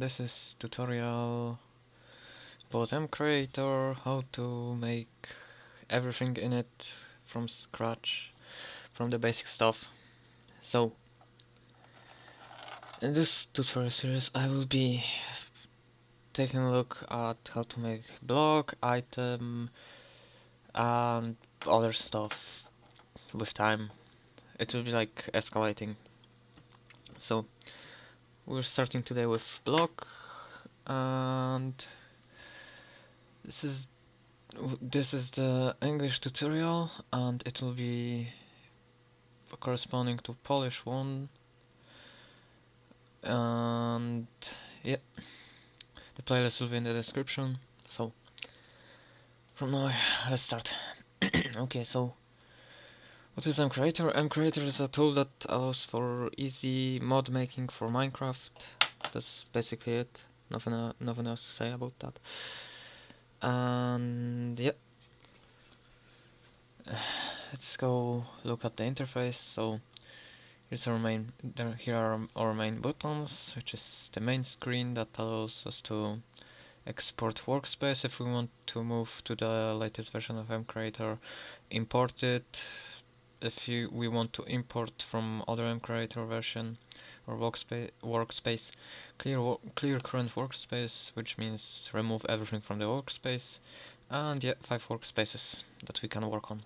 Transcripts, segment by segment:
this is tutorial about MCreator, how to make everything in it from scratch, from the basic stuff. So, in this tutorial series I will be taking a look at how to make block, item, and other stuff with time. It will be like escalating. So, we're starting today with block, and this is the English tutorial, and it will be corresponding to Polish one. And yeah, the playlist will be in the description. So from now, let's start. Okay, so what is MCreator? MCreator is a tool that allows for easy mod making for Minecraft. That's basically it. Nothing else to say about that. And yeah, let's go look at the interface. So here's our main. Here are our main buttons, which is the main screen that allows us to export workspace if we want to move to the latest version of MCreator, import it if we want to import from other MCreator version or workspace, clear current workspace, which means remove everything from the workspace, and yeah, 5 workspaces that we can work on.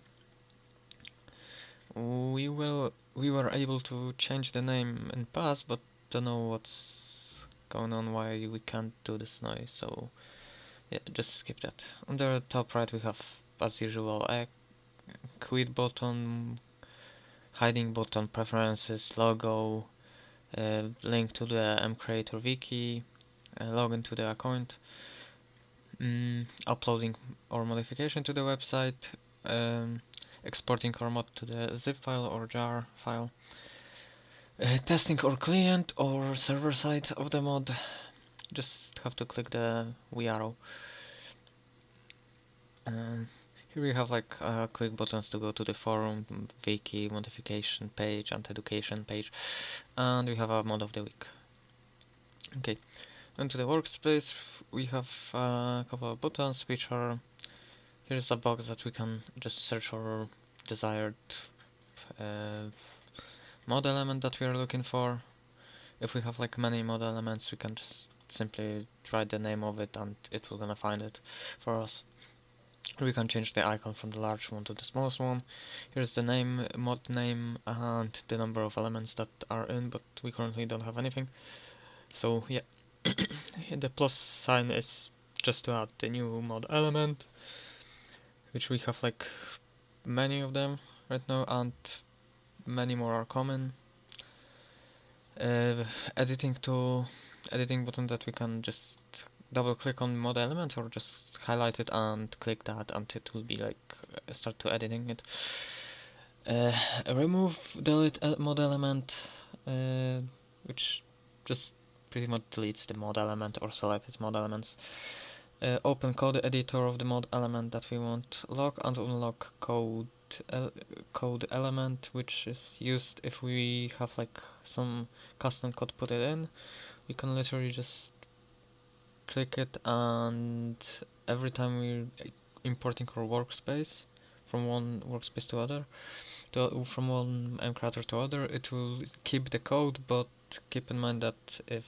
We were able to change the name in past, but don't know what's going on, why we can't do this now, so yeah, just skip that. On the top right we have, as usual, a quit button, hiding button, preferences, logo, link to the MCreator wiki, login to the account, uploading or modification to the website, exporting our mod to the zip file or jar file, testing our client or server side of the mod. Just have to click the V arrow. Here we have like quick buttons to go to the forum, wiki, modification page, and education page, and we have a mod of the week. Okay, into the workspace we have a couple of buttons which are, here's a box that we can just search our desired mod element that we are looking for. If we have like many mod elements, we can just simply write the name of it and it will gonna find it for us. We can change the icon from the large one to the smallest one. Here's the name, mod name, and the number of elements that are in, but we currently don't have anything. So yeah, the plus sign is just to add the new mod element, which we have like many of them right now, and many more are coming. Editing button that we can just double click on mod element or just highlight it and click that and it will be like start to editing it. Remove delete mod element, which just pretty much deletes the mod element or selected mod elements. Open code editor of the mod element that we want. Lock and unlock code element, which is used if we have like some custom code put it in. We can literally just click it, and every time we're importing our workspace from one workspace to other, from one MCreator to other, it will keep the code, but keep in mind that if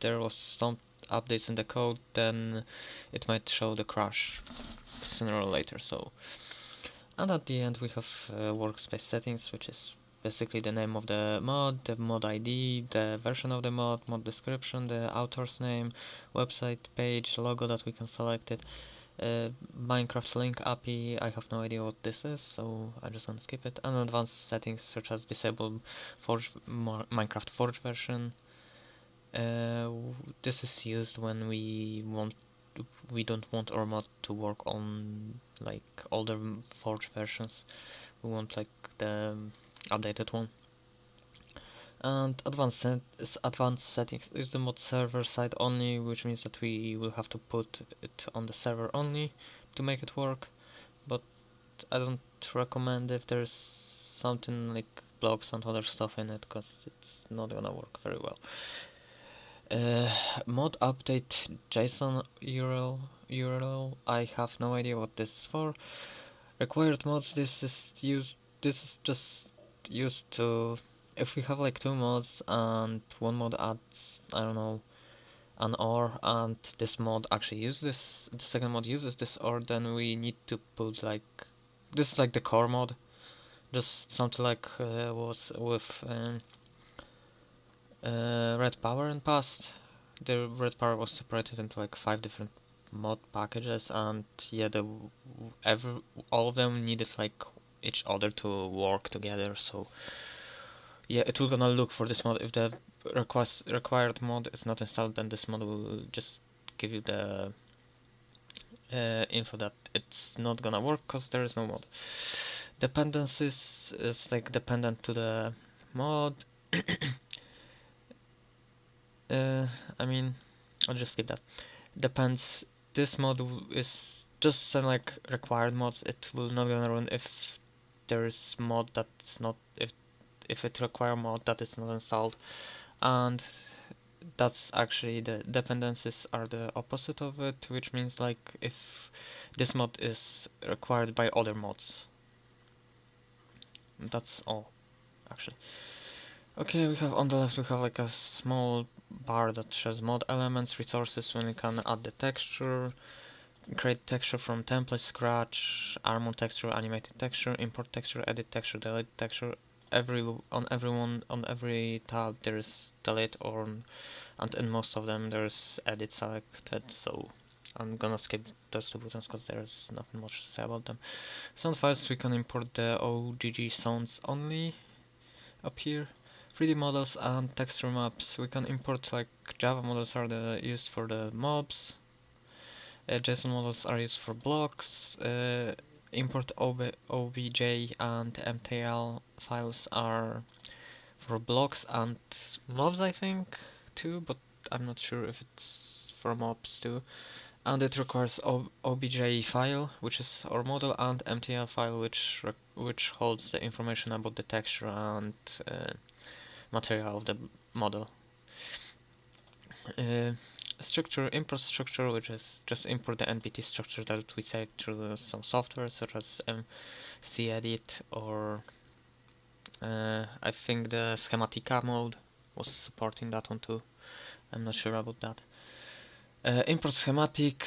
there was some updates in the code, then it might show the crash sooner or later. So, and at the end we have workspace settings, which is basically the name of the mod ID, the version of the mod description, the author's name, website page, logo that we can select it, Minecraft link API. I have no idea what this is, so I'm just gonna skip it. And advanced settings such as disable Minecraft Forge version. This is used when we don't want our mod to work on like older Forge versions. We want like the updated one. And advanced settings is the mod server side only, which means that we will have to put it on the server only to make it work, but I don't recommend if there's something like blocks and other stuff in it, because it's not gonna work very well. Mod update JSON URL. I have no idea what this is for. Required mods. This is just used to, if we have like two mods and one mod adds, I don't know, an OR, and this mod actually uses this, the second mod uses this OR, then we need to put like, this is like the core mod, just something like was with Red Power in past. The Red Power was separated into like 5 different mod packages, and yeah, all of them needed like each other to work together. So yeah, it will gonna look for this mod. If the required mod is not installed, then this mod will just give you the info that it's not gonna work because there is no mod. Dependencies is like dependent to the mod. I mean, I'll just skip that. Depends. This mod is just some like required mods. It will not gonna run if there is mod that's not, if it require mod that is not installed, and that's actually the dependencies are the opposite of it, which means like if this mod is required by other mods. That's all, actually. Okay, we have on the left we have like a small bar that shows mod elements, resources when we can add the texture, create texture from template, scratch, armor texture, animated texture, import texture, edit texture, delete texture. On every tab there is delete, or and in most of them there's edit selected. So I'm gonna skip those two buttons because there's nothing much to say about them. Sound files, we can import the OGG sounds only up here. 3D models and texture maps, we can import like Java models are used for the mobs. JSON models are used for blocks. Import OBJ and MTL files are for blocks and mobs, I think, too, but I'm not sure if it's for mobs too. And it requires OBJ file, which is our model, and MTL file, which holds the information about the texture and material of the model. Structure, import structure, which is just import the NBT structure that we saved through some software such as MCedit, or I think the Schematica mode was supporting that one too. I'm not sure about that. Import schematic,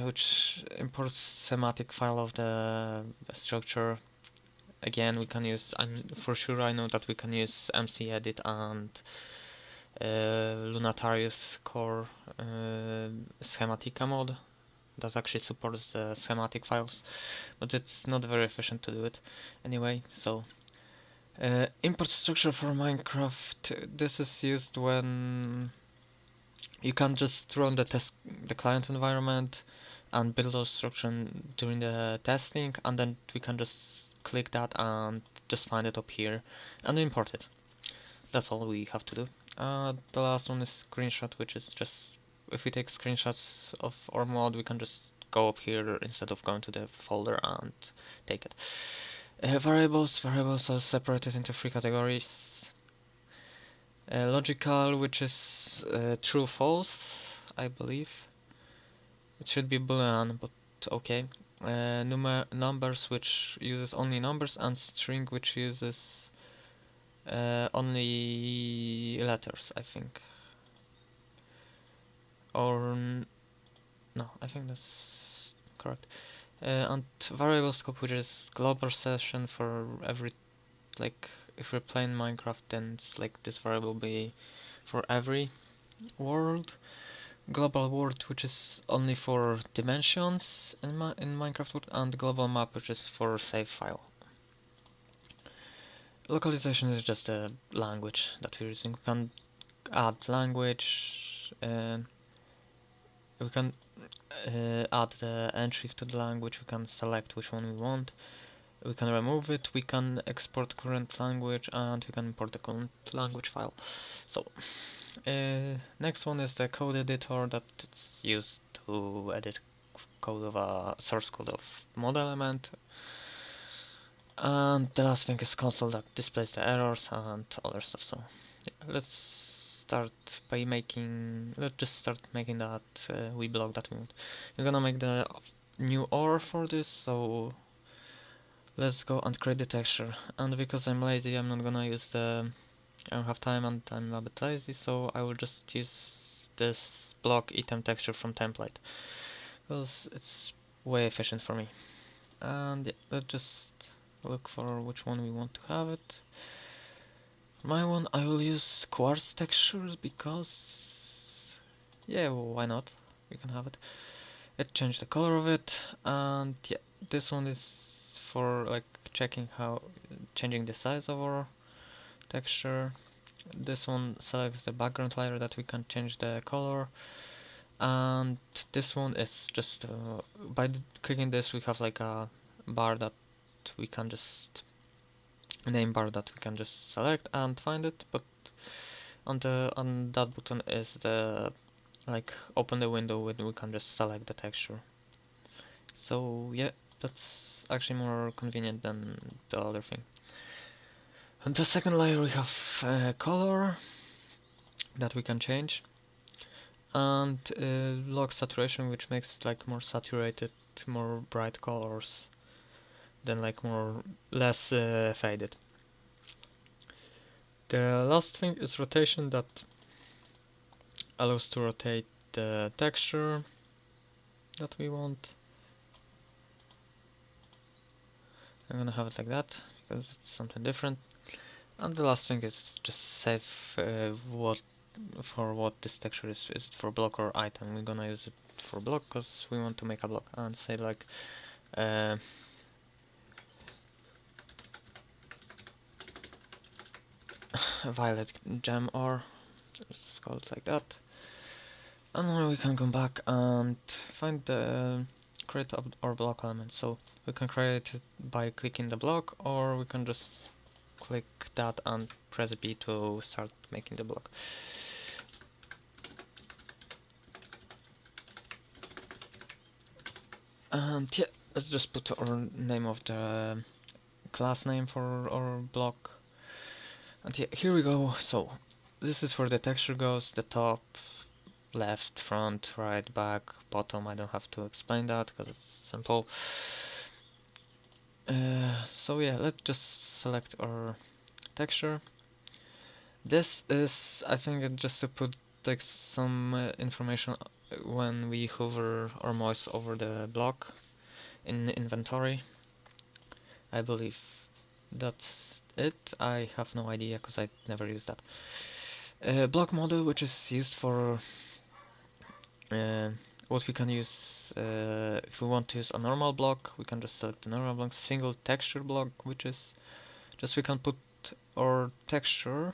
which imports schematic file of the structure. Again, we can use, for sure I know that we can use MCedit and Lunatarius core Schematica mode that actually supports the schematic files, but it's not very efficient to do it anyway. So import structure for Minecraft, this is used when you can just run the client environment and build those structure during the testing, and then we can just click that and just find it up here and import it. That's all we have to do. The last one is screenshot, which is just, if we take screenshots of our mod, we can just go up here instead of going to the folder and take it. Variables are separated into 3 categories. Logical, which is true false, I believe. It should be boolean, but okay. Numbers, which uses only numbers, and string, which uses only letters, I think. Or no, I think that's correct. And variable scope, which is global session for every, like if we're playing Minecraft, then it's like this variable will be for every world. Global world, which is only for dimensions in Minecraft world, and global map, which is for save file. Localization is just a language that we're using. We can add language, we can add the entry to the language, we can select which one we want, we can remove it, we can export current language, and we can import the current language file. So next one is the code editor that it's used to edit code of a source code of mod element. And the last thing is console that displays the errors and other stuff. So yeah, let's start by making, let's just start making that we block that we want. We're gonna make the new ore for this, so let's go and create the texture. And because I'm lazy, I'm not gonna use the, I don't have time and I'm a bit lazy, so I will just use this block item texture from template, because it's way efficient for me. And yeah, let's just look for which one we want to have it. For my one, I will use quartz textures because, yeah, well, why not? We can have it. Let's change the color of it, and yeah, this one is for like checking how, changing the size of our texture. This one selects the background layer that we can change the color, and this one is just by clicking this we have like a bar that we can just name bar that we can just select and find it, but on that button is the like open the window when we can just select the texture. So yeah, that's actually more convenient than the other thing. On the second layer we have color that we can change, and log saturation, which makes it like more saturated, more bright colors than like more less faded. The last thing is rotation, that allows to rotate the texture that we want. I'm gonna have it like that because it's something different. And the last thing is just save what this texture is. Is it for block or item? We're gonna use it for block because we want to make a block, and say like violet gem ore. Let's call it like that. And then we can come back and find the create our block element. So we can create it by clicking the block, or we can just click that and press B to start making the block. And yeah, let's just put our name of the class name for our block. And yeah, here we go. So this is where the texture goes, the top, left, front, right, back, bottom. I don't have to explain that because it's simple. So yeah, let's just select our texture. This is, I think, just to put like some information when we hover or mouse over the block in inventory. I believe that's it. I have no idea because I never used that. Block model, which is used for what we can use if we want to use a normal block, we can just select the normal block. Single texture block, which is just we can put our texture,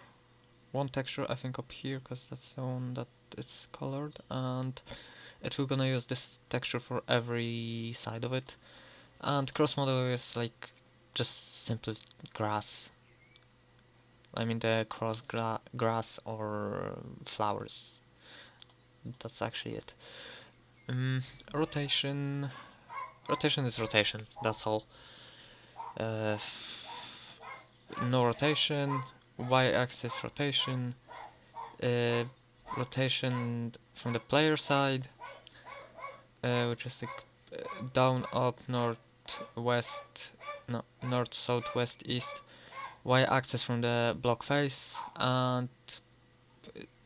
one texture I think up here, because that's the one that is colored, and it will gonna use this texture for every side of it. And cross model is like just simply grass. I mean the cross grass or flowers. That's actually it. Rotation. Rotation is rotation. That's all. No rotation. Y-axis rotation. Rotation from the player side, which is like down, up, north, west, no, north, south, west, east. Y-axis from the block face, and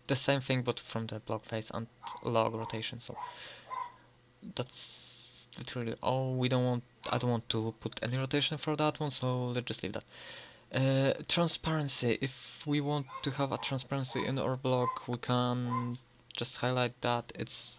the same thing but from the block face, and log rotation. So that's literally all. We don't want, I don't want to put any rotation for that one, so let's just leave that. Transparency. If we want to have a transparency in our block, we can just highlight that. It's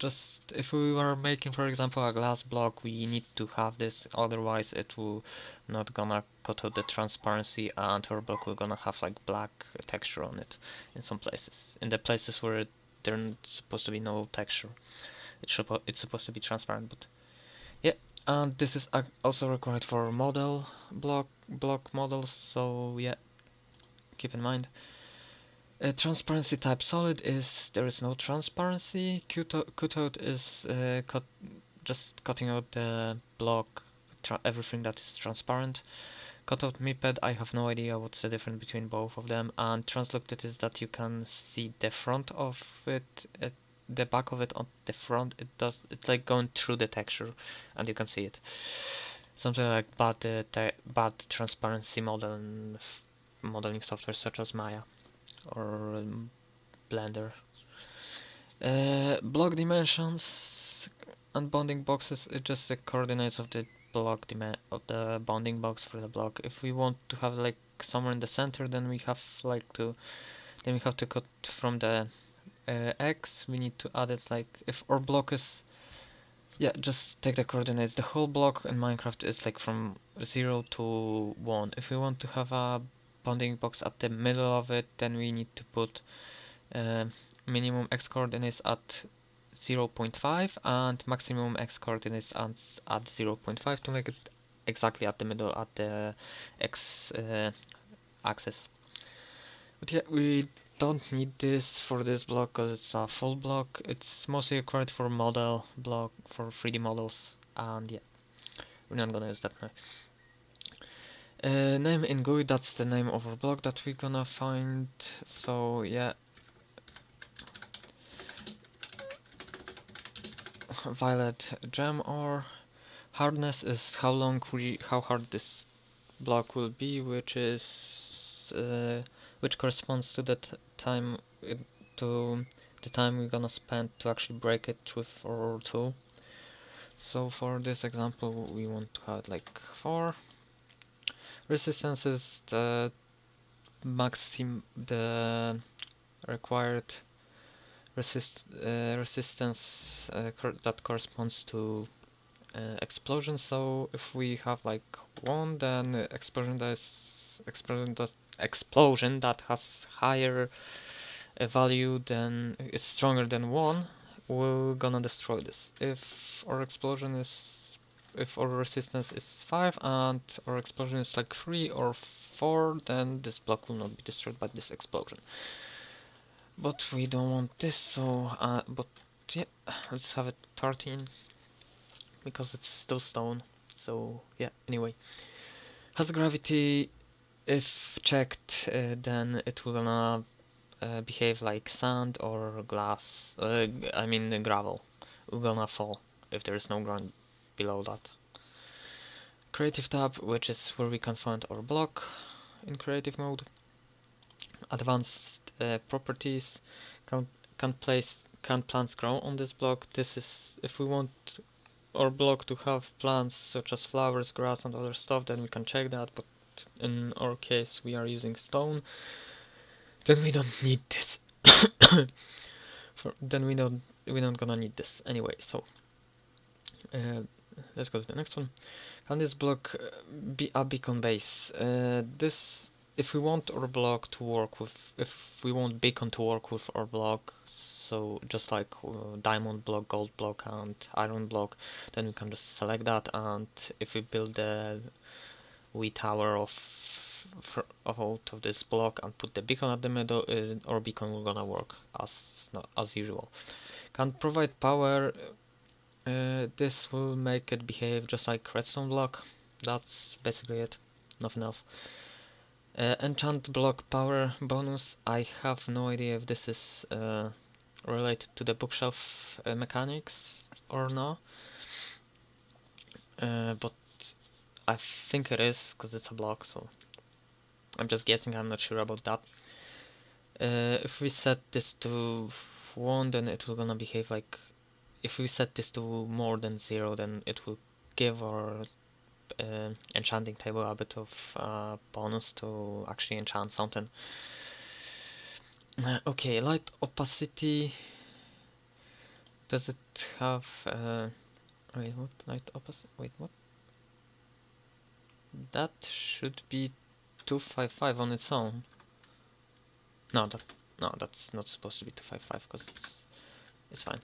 just, if we were making, for example, a glass block, we need to have this, otherwise it will not gonna cut out the transparency, and our block will gonna have like black texture on it in some places. In the places where there's supposed to be no texture, it's supposed to be transparent. But yeah, and this is also required for model block models, so yeah, keep in mind. Transparency type solid is there is no transparency. Cutout is just cutting out the block, everything that is transparent. Cutout MIPED, I have no idea what's the difference between both of them, and translucted is that you can see the front of it, the back of it on the front. It's like going through the texture, and you can see it. Something like bad transparency modeling software such as Maya or Blender. Block dimensions and bounding boxes is just the coordinates of the bounding box for the block. If we want to have like somewhere in the center, then we have to cut from the x. We need to add it like if our block is, yeah, just take the coordinates. The whole block in Minecraft is like from 0 to 1. If we want to have a bounding box at the middle of it, then we need to put minimum x coordinates at 0.5 and maximum x coordinates at 0.5 to make it exactly at the middle at the x axis. But yeah, we don't need this for this block because it's a full block. It's mostly required for model block for 3D models, and yeah, we're not gonna use that now. Name in GUI, that's the name of our block that we're gonna find. So yeah, violet gem ore. Hardness is how hard this block will be, which corresponds to the time we're gonna spend to actually break it with our tool. So for this example, we want to have like 4. Resistance is the required resistance that corresponds to explosion. So if we have like 1, then explosion that has higher value than is stronger than 1, we're gonna destroy this. If our resistance is 5 and our explosion is like 3 or 4, then this block will not be destroyed by this explosion. But we don't want this, so but yeah, let's have it 13 because it's still stone. So yeah, anyway, has gravity. If checked, then it will gonna behave like sand or glass. I mean gravel. We're gonna fall if there is no ground below that. Creative tab, which is where we can find our block in creative mode. Advanced properties. Can plants grow on this block? This is if we want our block to have plants such as flowers, grass, and other stuff, then we can check that. But in our case, we are using stone. Then we don't need this. Then we don't gonna need this anyway. So let's go to the next one. Can this block be a beacon base? This, if we want our block to work with, if we want beacon to work with our block, so just like diamond block, gold block, and iron block, then we can just select that, and if we build the wee tower out of this block and put the beacon at the middle, our beacon will gonna work as usual. Can provide power. This will make it behave just like redstone block. That's basically it, nothing else. Enchant block power bonus. I have no idea if this is related to the bookshelf mechanics or not, but I think it is because it's a block, so I'm just guessing, I'm not sure about that. If we set this to 1, then it will gonna behave like, if we set this to more than 0, then it will give our enchanting table a bit of bonus to actually enchant something. Okay, light opacity. Does it have wait, what? Light opacity? Wait, what? That should be 255 on its own. No, that's not supposed to be 255 because it's fine.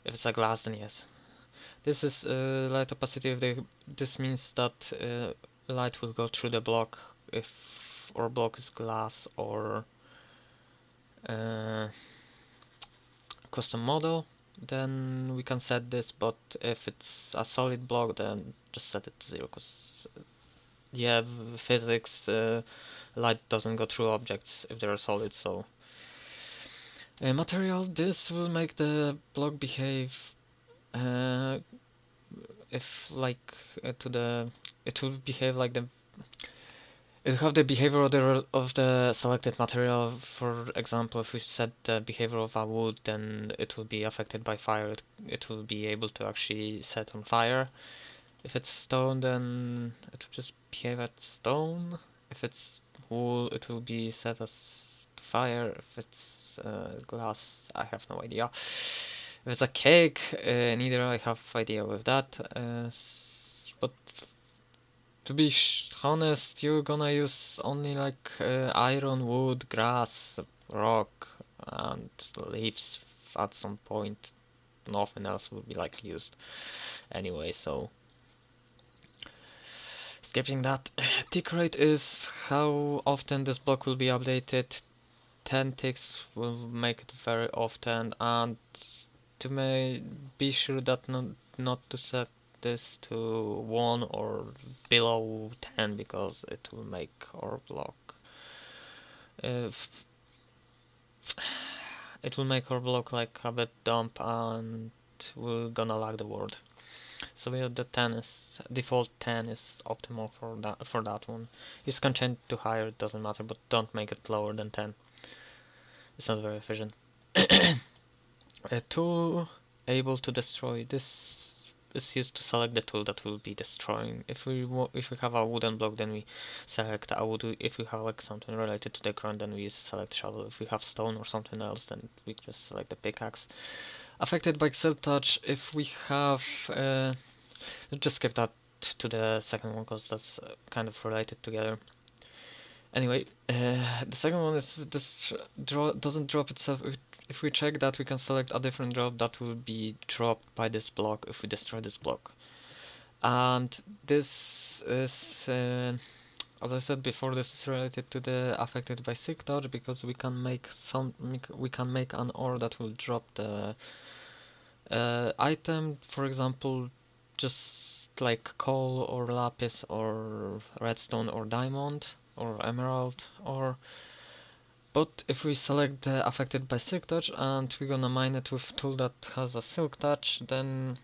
If it's a glass, then yes. This is light opacity. This means that light will go through the block if our block is glass or custom model. Then we can set this, but if it's a solid block, then just set it to 0 because yeah, physics, light doesn't go through objects if they're solid, so material, this will make the block behave uh, if like to the it will behave like the it will have the behavior of the selected material. For example, if we set the behavior of a wood, then it will be affected by fire. It will be able to actually set on fire. If it's stone, then it will just behave as stone. If it's wool, it will be set as fire. If it's glass, I have no idea. If it's a cake, neither I have idea with that. But to be honest, you're gonna use only like iron, wood, grass, rock, and leaves at some point. Nothing else will be like used anyway, so skipping that. Tick rate is how often this block will be updated. 10 ticks will make it very often, and to be sure that not to set this to 1 or below 10, because it will make our block it will make our block like a bit dumb, and we're gonna lag the world. So we have the 10 is default 10 is optimal for that one. You can change to higher, it doesn't matter, but don't make it lower than 10. It's not very efficient. Tool able to destroy. This is used to select the tool that will be destroying. If we have a wooden block, then we select a wood. If we have like something related to the ground, then we select shovel. If we have stone or something else, then we just select the pickaxe. Affected by silk touch. If we have just skip that to the second one, because that's kind of related together. Anyway, the second one is this doesn't drop itself. If we check that, we can select a different drop that will be dropped by this block if we destroy this block. And this is, as I said before, this is related to the affected by silk touch, because we can make an ore that will drop the item. For example, just like coal or lapis or redstone or diamond or emerald, or but if we select the affected by silk touch and we're gonna mine it with tool that has a silk touch, then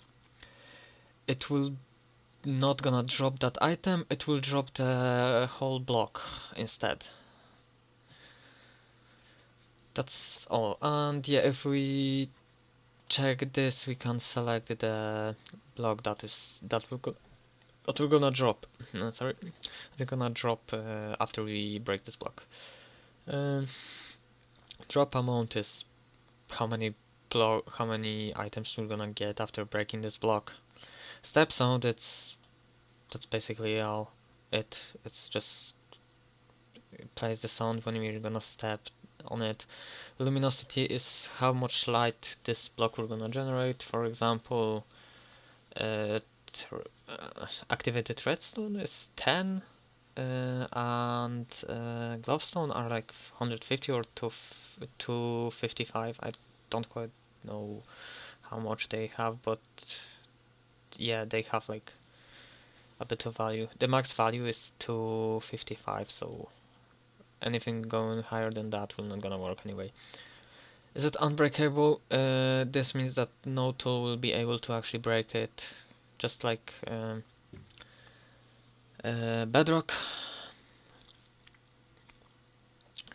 it will not gonna drop that item, it will drop the whole block instead. That's all. And yeah, if we check this, we can select the block that we're gonna drop. Sorry, they're gonna drop after we break this block. Drop amount is how many items we're gonna get after breaking this block. Step sound, that's basically all. It's just it plays the sound when we're gonna step on it. Luminosity is how much light this block we're gonna generate. For example, uh, activated redstone is 10, and glowstone are like 150 or 255. I don't quite know how much they have, but yeah, they have like a bit of value. The max value is 255, so anything going higher than that will not gonna work anyway. Is it unbreakable? This means that no tool will be able to actually break it, just like bedrock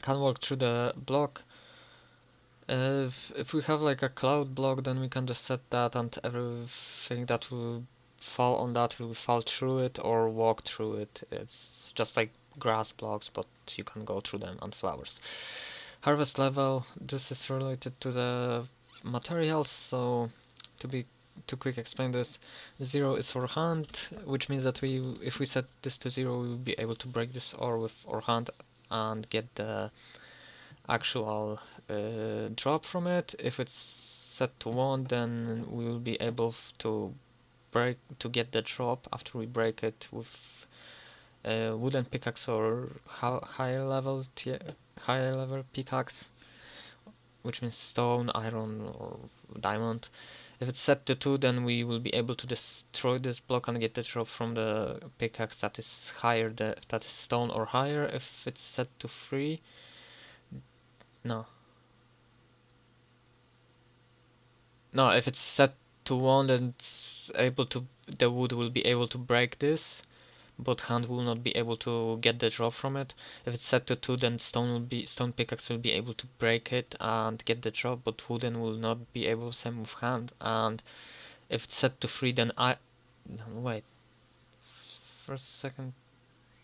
can work through the block. If we have like a cloud block, then we can just set that, and everything that will fall on that will fall through it or walk through it. It's just like grass blocks, but you can go through them, and flowers. Harvest level, this is related to the materials, so to quick explain this, 0 is for hand, which means that if we set this to 0, we will be able to break this ore with our hand and get the actual drop from it. If it's set to 1, then we will be able to get the drop after we break it with wooden pickaxe or higher level pickaxe, which means stone, iron, or diamond. If it's set to 2, then we will be able to destroy this block and get the drop from the pickaxe that is higher, that is stone or higher. If it's set to 3, no. No, if it's set to 1, then the wood will be able to break this, but hand will not be able to get the drop from it. If it's set to 2, then stone pickaxe will be able to break it and get the drop, but wooden will not be able, same with hand. And if it's set to 3, then no, wait. For a second.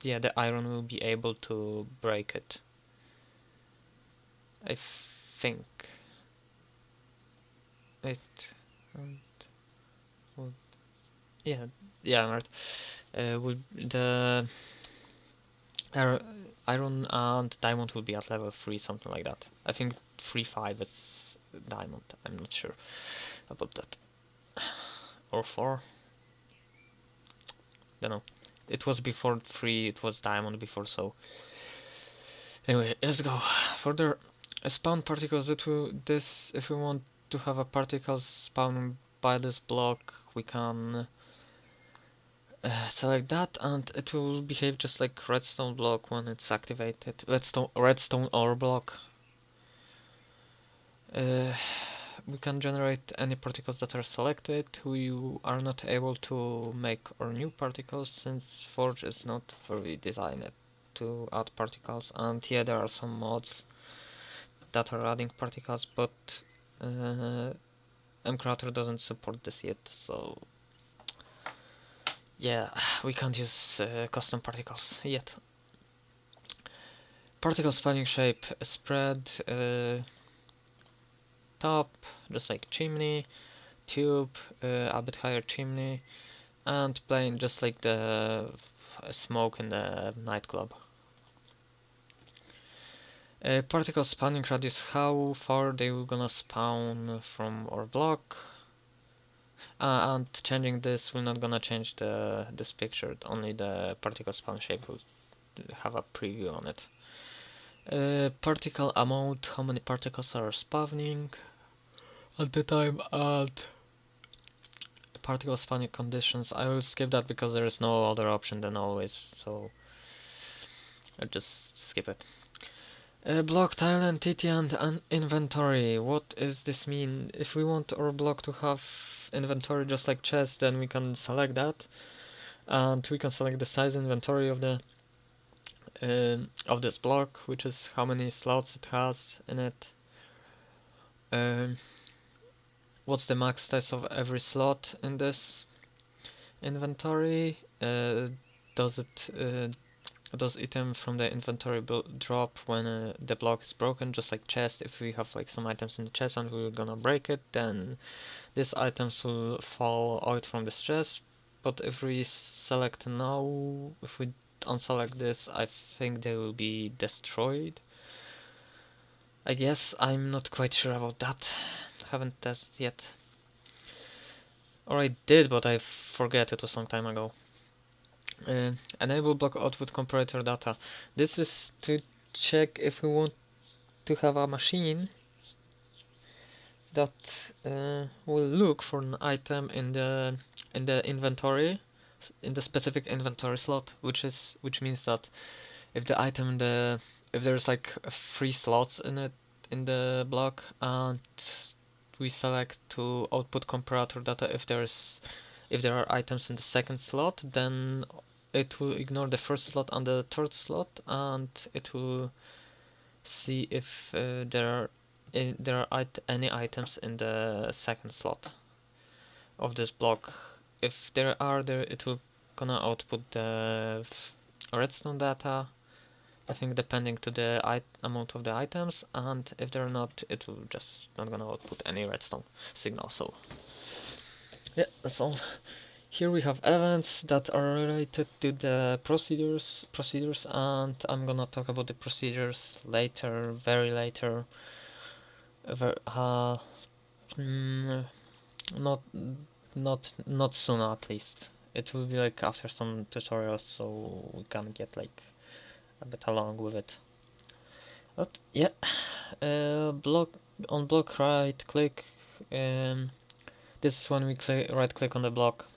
Yeah, the iron will be able to break it. I think. It would, yeah, I'm right. Will the iron and diamond will be at level 3, something like that. I think 3-5 is diamond. I'm not sure about that. Or 4. Don't know. It was before 3. It was diamond before, so. Anyway, let's go further. Spawn particles. If we want to have a particle spawn by this block, we can select that, and it will behave just like redstone block when it's activated. Redstone ore block. We can generate any particles that are selected. We are not able to make our new particles since Forge is not fully designed to add particles, and yeah, there are some mods that are adding particles, but MCreator doesn't support this yet, so yeah, we can't use custom particles yet. Particle spawning shape: spread, top, just like chimney, tube, a bit higher chimney, and plane, just like the smoke in the nightclub. Particle spawning radius: how far they will gonna spawn from our block. And changing this will not gonna change this picture, only the particle spawn shape will have a preview on it. Particle amount: how many particles are spawning at the time, and particle spawning conditions. I will skip that because there is no other option than always, so I'll just skip it. Block tile entity and inventory. What does this mean? If we want our block to have inventory just like chest, then we can select that, and we can select the size inventory of the of this block, which is how many slots it has in it. What's the max size of every slot in this inventory? Does item from the inventory drop when the block is broken, just like chest? If we have like some items in the chest and we're gonna break it, then these items will fall out from this chest. But if we select now, if we unselect this, I think they will be destroyed. I guess. I'm not quite sure about that. Haven't tested yet. Or I did, but I forget, it was some time ago. Enable block output comparator data. This is to check if we want to have a machine that will look for an item in the inventory, in the specific inventory slot, which means that if the item if there's like 3 slots in it in the block, and we select to output comparator data if there are items in the second slot, then it will ignore the first slot and the third slot, and it will see if there are any items in the second slot of this block. If there are, it will gonna output the redstone data, I think, depending to the amount of the items, and if they're not, it will just not gonna output any redstone signal. So yeah, that's all. Here we have events that are related to the procedures, and I'm gonna talk about the procedures later, very later. Not not soon, at least. It will be like after some tutorials, so we can get like a bit along with it. But yeah, block right click, This is when we right click on the block.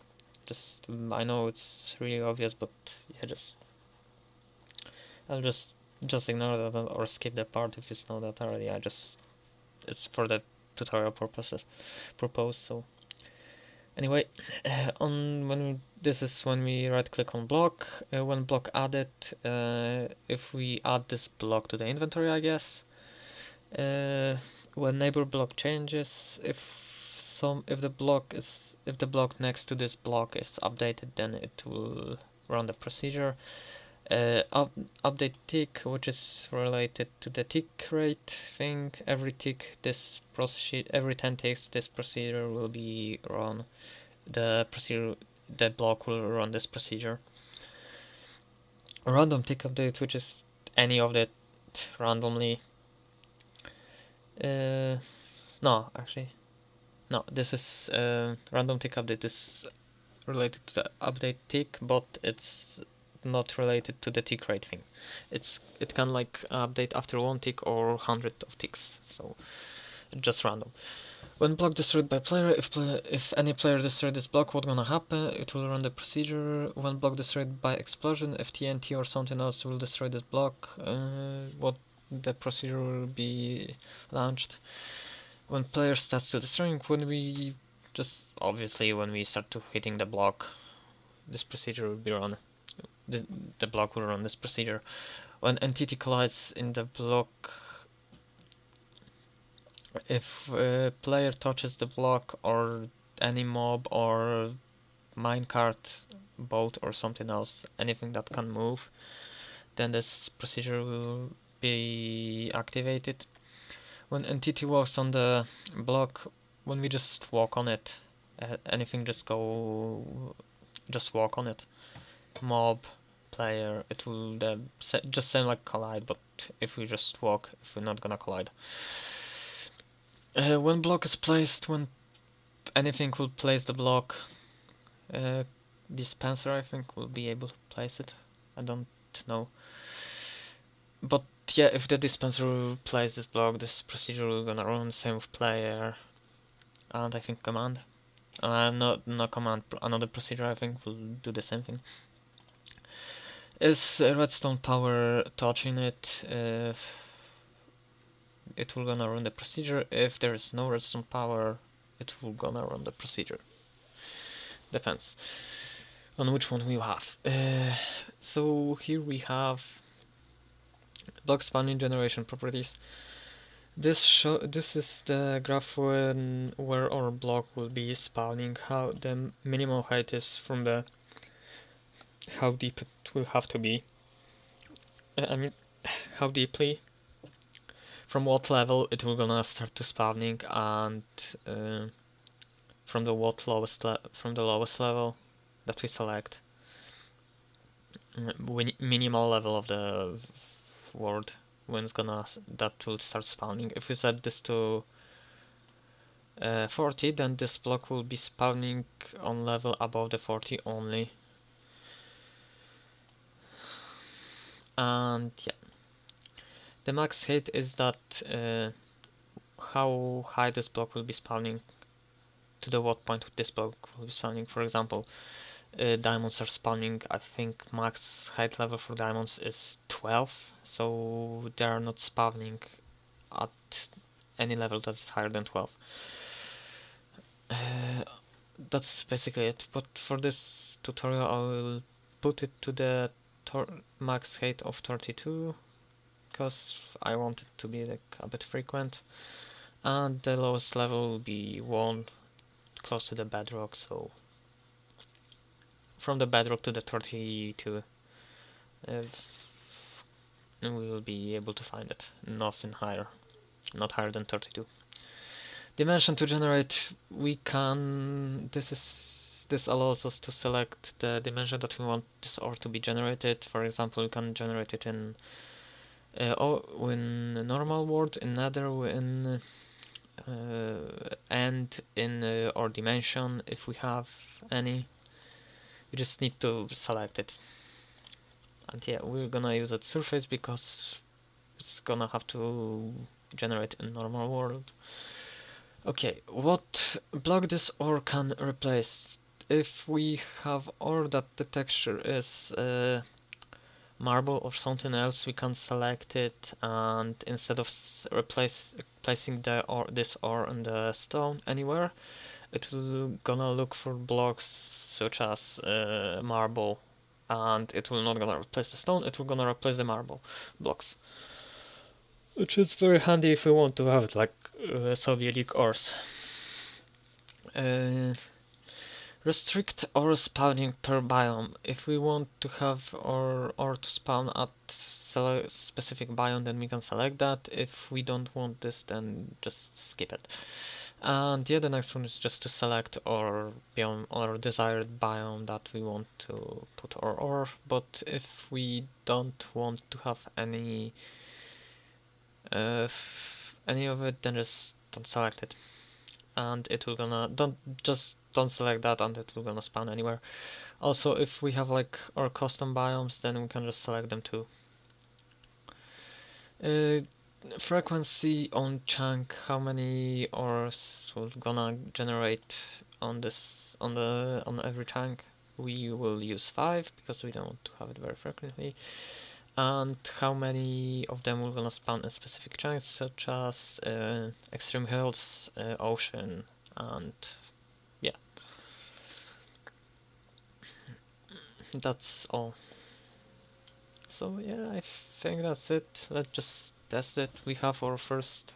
Just I know it's really obvious, but yeah, I'll just ignore that or skip that part if you know that already. It's for the tutorial purposes proposed. So anyway, this is when we right click on block. When block added, if we add this block to the inventory, I guess. When neighbor block changes, if the block next to this block is updated, then it will run the procedure. Update tick, which is related to the tick rate thing. Every 10 ticks, this procedure will be run. The block will run this procedure. A random tick update, which is any of that randomly. No, actually, no. This is random tick update is related to the update tick, but it's not related to the tick rate thing. It can like update after 1 tick or 100 of ticks, so just random. When block destroyed by player, if any player destroyed this block, what's gonna happen? It will run the procedure. When block destroyed by explosion, if TNT or something else will destroy this block, what the procedure will be launched. When player starts to destroying, when we start to hitting the block, this procedure will be run. The block will run this procedure. When entity collides in the block, if a player touches the block or any mob or minecart, boat or something else, anything that can move, then this procedure will be activated. When entity walks on the block, when we just walk on it, anything just walk on it. Mob, player, it will just sound like collide, but if we just walk, if we're not gonna collide. When block is placed, when anything will place the block, dispenser I think will be able to place it. I don't know. But yeah, if the dispenser will place this block, this procedure will gonna run. Same with player, and I think command. Not command. Another procedure I think will do the same thing. Is redstone power touching it? It will gonna run the procedure. If there is no redstone power, it will gonna run the procedure. Depends on which one we have. So here we have block spawning generation properties. This is the graph where our block will be spawning. How the minimal height is from the how deep it will have to be. I mean, how deeply. From what level it will gonna start to spawning, and from the lowest level that we select, minimal level of the world when it's gonna that will start spawning. If we set this to 40, then this block will be spawning on level above the 40 only. And yeah, the max height is that how high this block will be spawning, to the what point this block will be spawning. For example, diamonds are spawning, I think max height level for diamonds is 12, so they are not spawning at any level that's higher than 12. That's basically it, but for this tutorial I will put it to the max height of 32, because I want it to be like a bit frequent, and the lowest level will be 1, close to the bedrock, so from the bedrock to the 32 we will be able to find it. Nothing higher, not higher than 32. Dimension to generate, we can, this allows us to select the dimension that we want this ore to be generated. For example, we can generate it in normal world, in nether, and in our dimension if we have any. You just need to select it. And yeah, we're gonna use it surface because it's gonna have to generate in normal world. Okay, what block this ore can replace? If we have ore that the texture is marble or something else, we can select it, and instead of placing the ore, this ore on the stone anywhere, it will gonna look for blocks such as marble, and it will not gonna replace the stone, it will gonna replace the marble blocks, which is very handy if we want to have it like Soviet ores. Uh, Restrict ore spawning per biome. If we want to have ore to spawn at specific biome, then we can select that. If we don't want this, then just skip it. And yeah, the next one is just to select our biome or desired biome that we want to put our ore. But if we don't want to have any of it, then just don't select it, and it will gonna don't select that, and it will gonna spawn anywhere. Also, if we have like our custom biomes, then we can just select them too. Frequency on chunk, how many ores will gonna generate on this on every chunk? We will use 5 because we don't want to have it very frequently. And how many of them will gonna spawn in specific chunks, such as extreme hills, ocean, and yeah, that's all. So yeah, I think that's it. Let's just test it. We have our first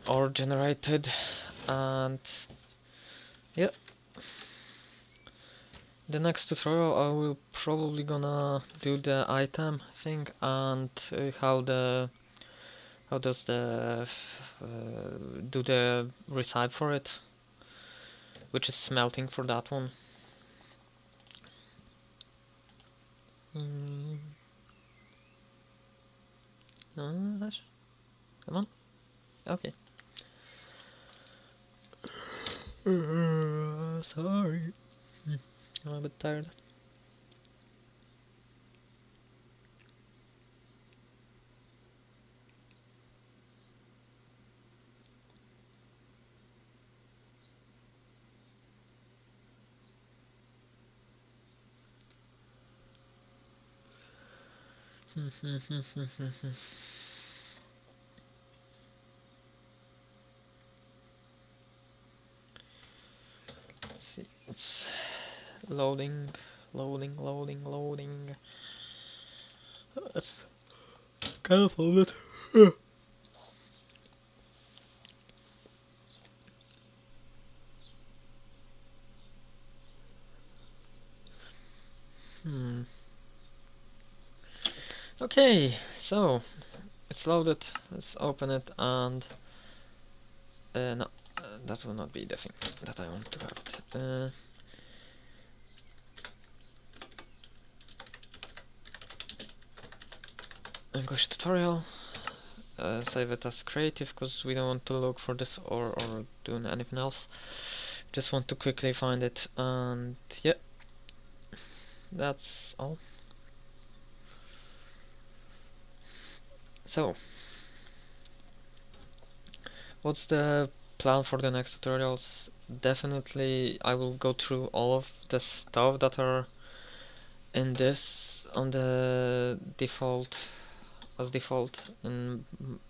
ore generated, and yeah, the next tutorial I will probably gonna do the item thing and how does the do the recipe for it, which is smelting for that one. Come on. Okay. Sorry. I'm a bit tired. Let's see. It's loading. Let's cancel it. Okay, so it's loaded. Let's open it, and no, that will not be the thing that I want to have it. English tutorial. Save it as creative because we don't want to look for this or doing anything else. Just want to quickly find it, and yeah, that's all. So, what's the plan for the next tutorials? Definitely I will go through all of the stuff that are in this on the default in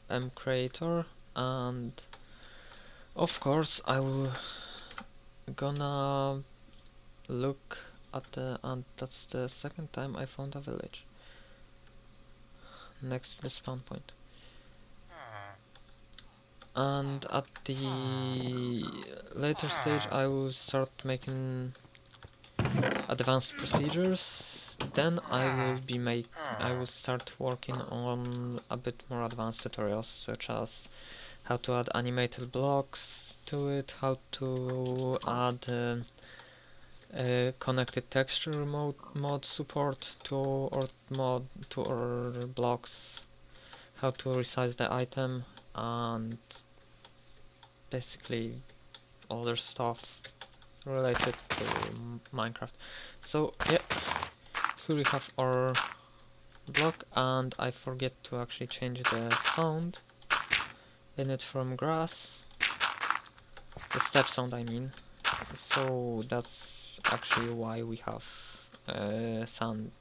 MCreator, and of course I will gonna look at the, and that's the second time I found a village next to the spawn point. And at the later stage I will start making advanced procedures. Then I will start working on a bit more advanced tutorials, such as how to add animated blocks to it, how to add connected texture mod support to our blocks, how to resize the item, and basically other stuff related to Minecraft. So yeah, here we have our block, and I forget to actually change the sound in it from grass. the step sound I mean. So that's actually why we have sand,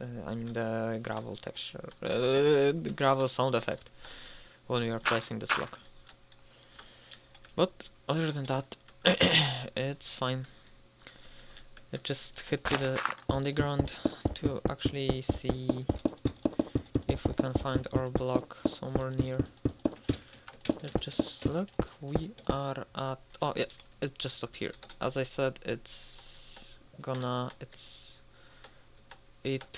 I mean the gravel texture, the gravel sound effect when we are pressing this block. But other than that, it's fine. It just hit on the ground to actually see if we can find our block somewhere near. Let's just look. We are at, oh yeah, it's just up here. As I said, it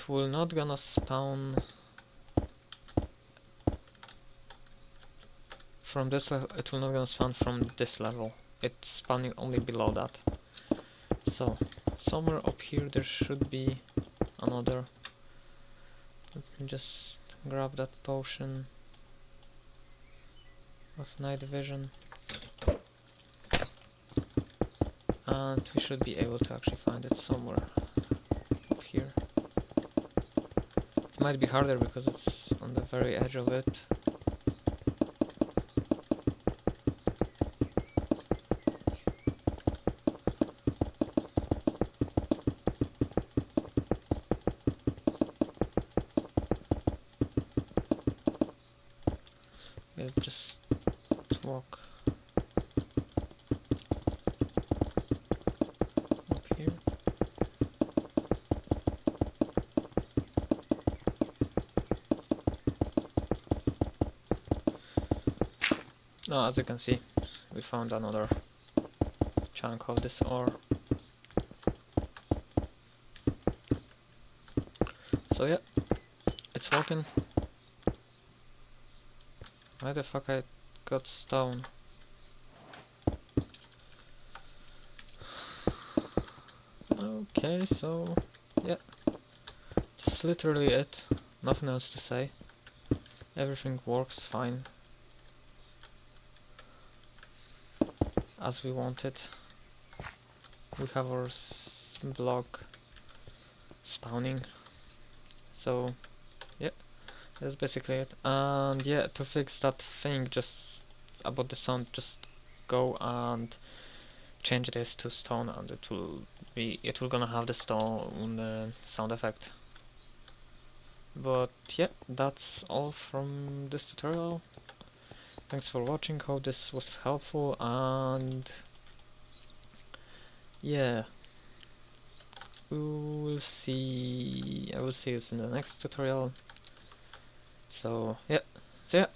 will not gonna spawn from this level. It will not gonna spawn from this level. It's spawning only below that. So somewhere up here there should be another. Let me just grab that potion of night vision, and we should be able to actually find it somewhere up here. It might be harder because it's on the very edge of it. Yeah, just walk up here. Now, as you can see, we found another chunk of this ore. So yeah, it's working. Why the fuck I got stone? Okay, so yeah, that's literally it. Nothing else to say. Everything works fine as we wanted. We have our block spawning. So yeah, that's basically it. And yeah, to fix that thing just about the sound, just go and change this to stone, and it will gonna have the stone sound effect. But yeah, that's all from this tutorial. Thanks for watching, hope this was helpful, and yeah, I will see you in the next tutorial. So yeah, see ya.